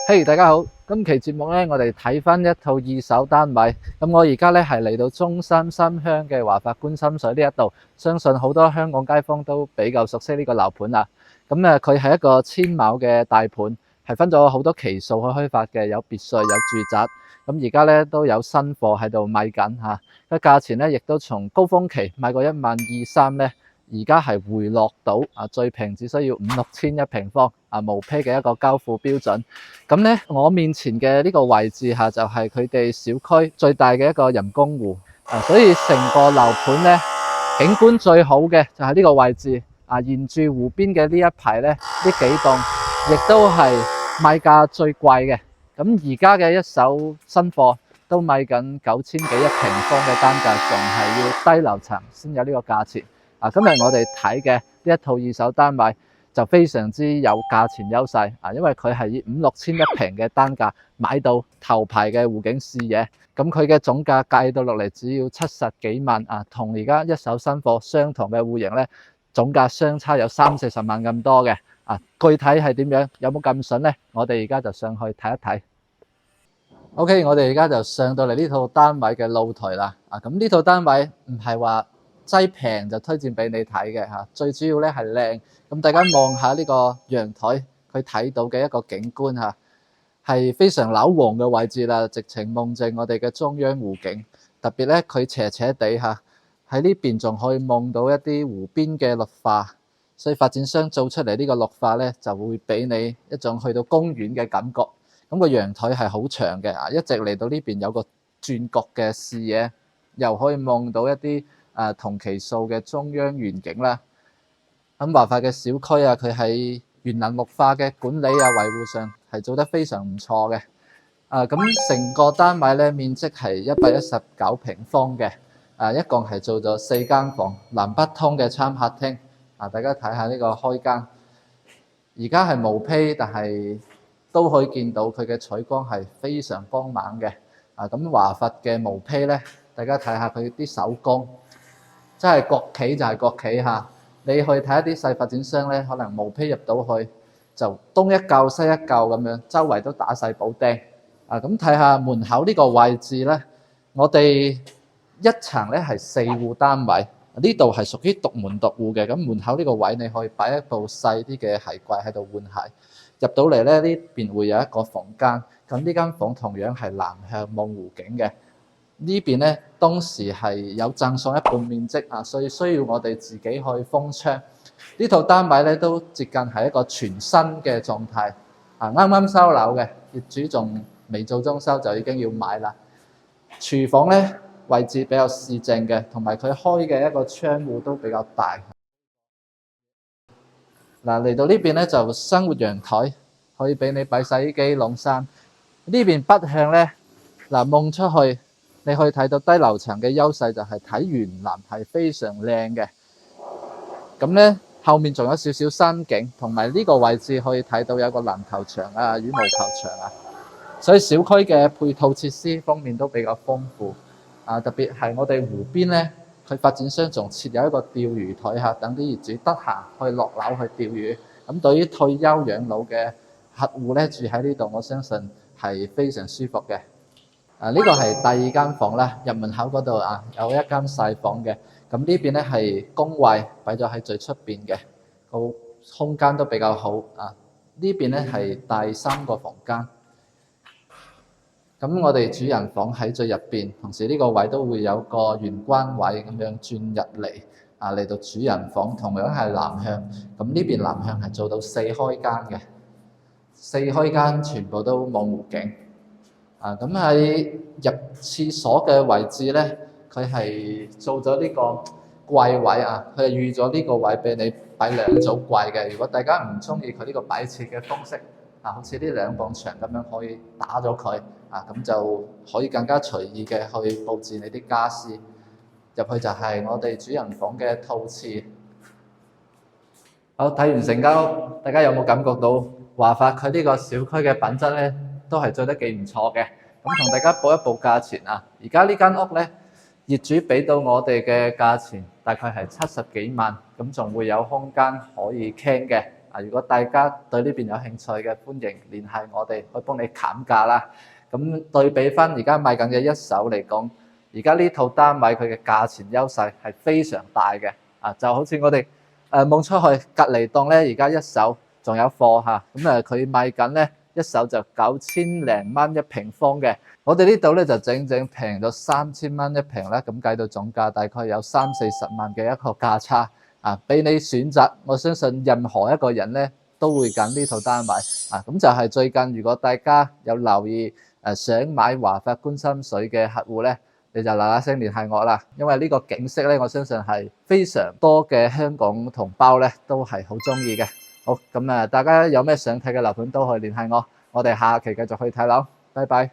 嘿，大家好！今期節目咧，我哋睇翻一套二手單位。咁我而家咧係嚟到中山新鄉嘅華發觀心水呢一度，相信好多香港街坊都比較熟悉呢個樓盤啦。咁佢係一個千畝嘅大盤，係分咗好多期數去開發嘅，有別墅、有住宅。咁而家咧都有新貨喺度賣緊嚇，個價錢咧亦都從高峰期賣過12300咧。而家係回落到最平只需要5-6千一平方無坯嘅一個交付標準。咁咧，我面前嘅呢個位置就係佢哋小區最大嘅一個人工湖所以成個樓盤咧景觀最好嘅就係呢個位置沿住湖邊嘅呢一排咧，呢幾棟亦都係賣價最貴嘅。咁而家嘅一手新貨都賣緊9000幾一平方嘅單價，仲係要低樓層先有呢個價錢。今日我哋睇嘅呢一套二手單位就非常之有價錢優勢因為佢係以5-6千一平嘅單價買到頭排嘅湖景視野，咁佢嘅總價計到落嚟只要70幾萬同而家一手新貨相同嘅戶型咧，總價相差有30-40萬咁多嘅具體係點樣，有冇咁筍咧？我哋而家就上去睇一睇。OK， 我哋而家就上到嚟呢套單位嘅露台啦。咁呢套單位唔係話擠平就推薦俾你睇嘅最主要咧係靚。咁大家望下呢個陽台，佢睇到嘅一個景觀係非常樓王嘅位置啦，直情望正我哋嘅中央湖景。特別咧佢斜斜地喺呢邊仲可以望到一啲湖邊嘅綠化，所以發展商做出嚟呢個綠化咧就會俾你一種去到公園嘅感覺。咁個陽台係好長嘅一直嚟到呢邊有個轉角嘅視野，又可以望到一啲同期數嘅中央園景啦。咁華發嘅小區佢喺園林綠化嘅管理維護上係做得非常唔錯嘅。咁成個單位咧面積係119平方嘅，一共係做咗4間房，南北通嘅參客廳。大家睇下呢個開間，而家係無坯，但係都可以見到佢嘅採光係非常光猛嘅。咁華發嘅無坯咧，大家睇下佢啲手工，真係國企就係國企你去睇一啲細發展商咧，可能無坯入到去就東一嚿西一嚿咁樣，周圍都打晒補釘。咁睇下門口呢個位置咧，我哋一層咧係4戶單位，呢度係屬於獨門獨戶嘅。咁門口呢個位你可以擺一部細啲嘅鞋櫃喺度換鞋。入到嚟咧，呢邊會有一個房間，咁呢間房同樣係南向望湖景嘅。呢邊咧當時係有贈送一半面積所以需要我哋自己去封窗。呢套單位咧都接近係一個全新嘅狀態啱啱收樓嘅業主仲未做裝修就已經要買啦。廚房咧位置比較市正嘅，同埋佢開嘅一個窗戶都比較大。嚟到呢邊咧就生活陽台，可以俾你擺洗衣機、晾衫。呢邊北向咧望出去，你可以睇到低樓層嘅優勢就係睇園林係非常靚嘅。咁咧後面仲有少少山景，同埋呢個位置可以睇到有個籃球場羽毛球場所以小區嘅配套設施方面都比較豐富特別係我哋湖邊咧，佢發展商仲設有一個釣魚台等啲業主得閒去落樓去釣魚。咁對於退休養老嘅客戶咧住喺呢度，我相信係非常舒服嘅。呢個係第2間房啦，入門口嗰度有一間細房嘅。咁呢邊咧係工位擺咗喺最出邊嘅，個空間都比較好呢邊咧係第3個房間。咁我哋主人房喺最入邊，同時呢個位都會有個玄關位咁樣轉入嚟嚟到主人房，同樣係南向。咁呢邊南向係做到4開間嘅，4開間全部都望湖景咁喺入廁所嘅位置咧，佢係做咗呢個櫃位佢係預咗呢個位俾你擺2組櫃嘅。如果大家唔中意佢呢個擺設嘅方式好似呢2埲牆咁樣可以打咗佢咁就可以更加隨意嘅去佈置你啲家私。入去就係我哋主人房嘅套廁。好，睇完成交，大家有冇感覺到華發佢呢個小區嘅品質咧，都係做得幾唔錯嘅。咁同大家報一報價錢而家呢間屋咧，業主俾到我哋嘅價錢大概係70幾萬，咁仲會有空間可以傾嘅如果大家對呢邊有興趣嘅，歡迎聯繫我哋，去幫你砍價啦。咁對比翻而家賣緊嘅一手嚟講，而家呢套單位佢嘅價錢優勢係非常大嘅。就好似我哋望出去隔離檔咧，而家一手仲有貨嚇，咁佢賣緊咧一手就9000零蚊一平方嘅，我哋呢度咧就整整平咗3000蚊一平啦，咁計到總價大概有30-40萬嘅一個價差俾你選擇，我相信任何一個人咧都會揀呢套單位咁就係最近如果大家有留意想買華發觀心水嘅客戶咧，你就嗱嗱聲聯繫我啦，因為呢個景色咧，我相信係非常多嘅香港同胞咧都係好中意嘅。好，咁大家有咩想睇嘅樓盤都可以聯繫我，我哋下期繼續去睇樓，拜拜。